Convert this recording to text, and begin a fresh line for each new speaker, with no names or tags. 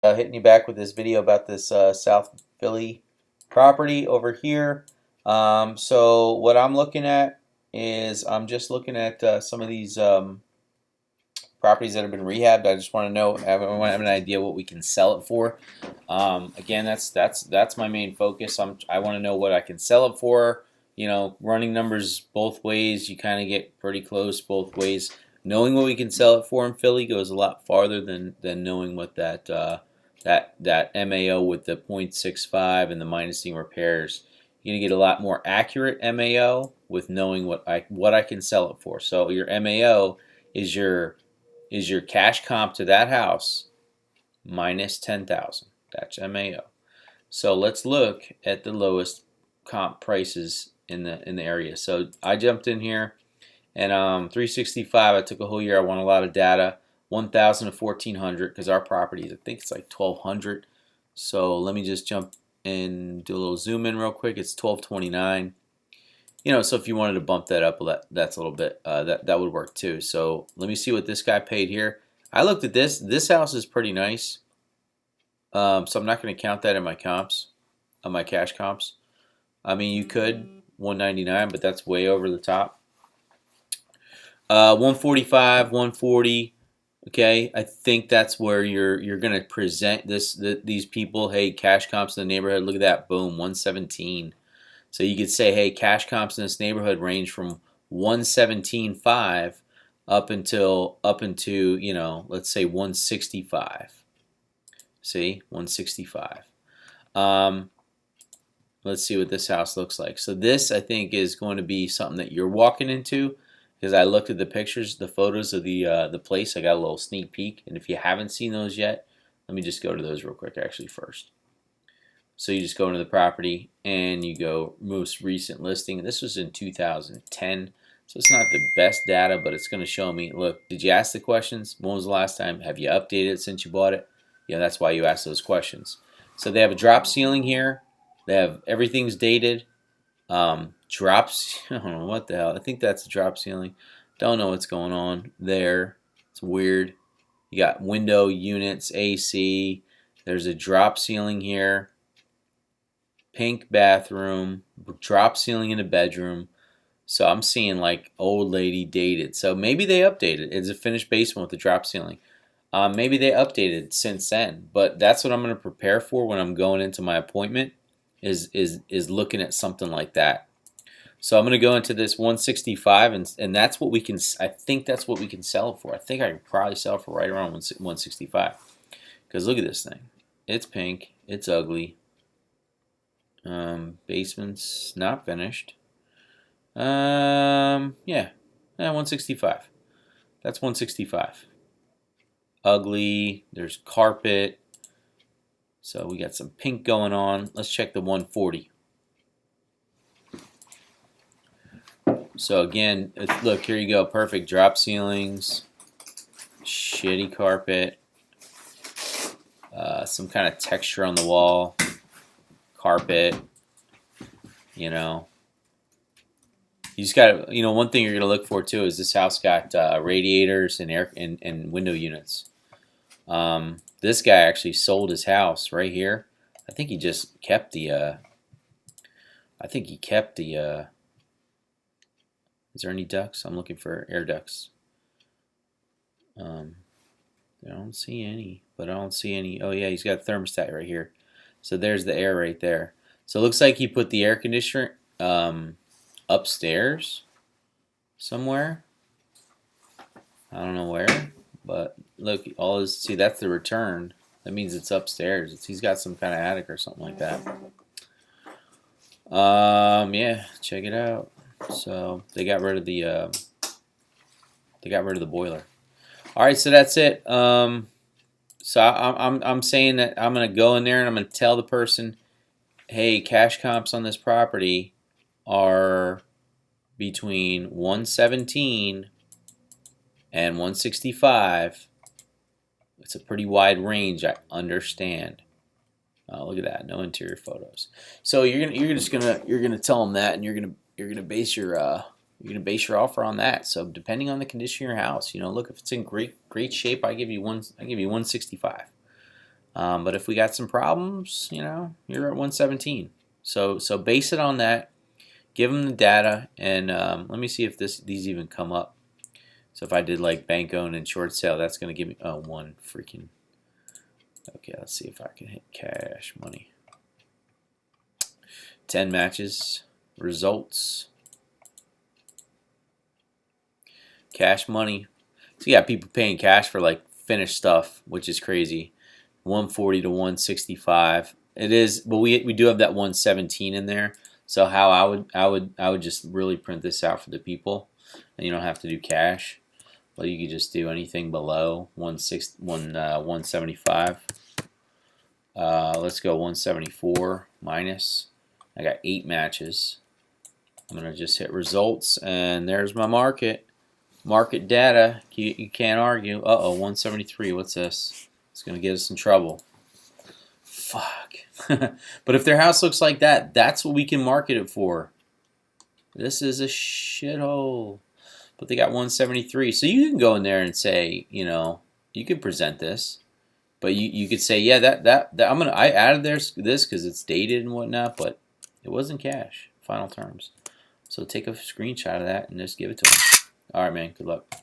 Hitting you back with this video about this South Philly property over here. So what I'm looking at is I'm just looking at some of these properties that have been rehabbed. I just want to know, I want to have an idea what we can sell it for. Again, that's my main focus. I want to know what I can sell it for. You know, running numbers both ways, you kind of get pretty close both ways. Knowing what we can sell it for in Philly goes a lot farther than knowing what that MAO with the 0.65 and the minusing repairs. You're gonna get a lot more accurate MAO with knowing what I can sell it for. So your MAO is your cash comp to that house minus 10,000. That's MAO. So let's look at the lowest comp prices in the area. So I jumped in here and 365. I took a whole year. I want a lot of data. 1,000 to 1,400 because our properties, I think it's like 1,200. So let me just jump and do a little zoom in real quick. It's 1,229. You know, so if you wanted to bump that up, well, that's a little bit that would work too. So let me see what this guy paid here. I looked at this. This house is pretty nice. So I'm not going to count that in my comps, on my cash comps. I mean, you could 199, but that's way over the top. 145, 140. Okay, I think that's where you're going to present these people. Hey, cash comps in the neighborhood. Look at that, boom, 117. So you could say, hey, cash comps in this neighborhood range from 117.5 up into you know, let's say 165. See, 165. Let's see what this house looks like. So this, I think, is going to be something that you're walking into, because I looked at the pictures, the photos of the place. I got a little sneak peek, and if you haven't seen those yet, let me just go to those real quick actually first. So you just go into the property and you go most recent listing. This was in 2010, so it's not the best data, but it's going to show me, look, did you ask the questions? When was the last time? Have you updated it since you bought it? Yeah, that's why you ask those questions. So they have a drop ceiling here. They have everything's dated. Drops, I don't know what the hell. I think that's a drop ceiling. Don't know what's going on there. It's weird. You got window units, AC. There's a drop ceiling here. Pink bathroom. Drop ceiling in the bedroom. So I'm seeing like old lady dated. So maybe they updated. It's a finished basement with a drop ceiling. Maybe they updated since then. But that's what I'm going to prepare for when I'm going into my appointment. Is looking at something like that. So I'm going to go into this 165, and that's what we can. I think that's what we can sell it for. I think I could probably sell it for right around 165. Because look at this thing. It's pink. It's ugly. Basement's not finished. Yeah, 165. That's 165. Ugly. There's carpet. So we got some pink going on. Let's check the 140. So again, look, here you go. Perfect drop ceilings, shitty carpet, some kind of texture on the wall, carpet, you know. You just got to, you know, one thing you're going to look for too is this house got radiators and air and window units. This guy actually sold his house right here. I think he just kept the, is there any ducts? I'm looking for air ducts. I don't see any, but I don't see any. Oh yeah, he's got a thermostat right here. So there's the air right there. So it looks like he put the air conditioner upstairs somewhere. I don't know where, but look, see, that's the return. That means it's upstairs. He's got some kind of attic or something like that. Yeah, check it out. So they got rid of the boiler. All right, so that's it. So I'm saying that I'm gonna go in there and I'm gonna tell the person, hey, cash comps on this property are between 117 and 165. It's a pretty wide range, I understand. Look at that, no interior photos. So you're gonna tell them that, and you're gonna base your offer on that. So depending on the condition of your house, you know, look, if it's in great shape, I give you 165. But if we got some problems, you know, you're at 117. So base it on that. Give them the data, and let me see if these even come up. So if I did like bank owned and short sale, that's going to give me one freaking. Okay, let's see if I can hit cash money. 10 matches, results, cash money. So you got people paying cash for like finished stuff, which is crazy. 140 to 165. It is, but we do have that 117 in there. So how I would just really print this out for the people, and you don't have to do cash. Well, you could just do anything below 175. Let's go 174 minus. I got 8 matches. I'm gonna just hit results, and there's my market data. You can't argue. 173. What's this? It's gonna get us in trouble. Fuck. But if their house looks like that, that's what we can market it for. This is a shithole. But they got 173. So you can go in there and say, you know, you could present this. But you could say, yeah, that I added this because it's dated and whatnot, but it wasn't cash. Final terms. So take a screenshot of that and just give it to them. All right, man. Good luck.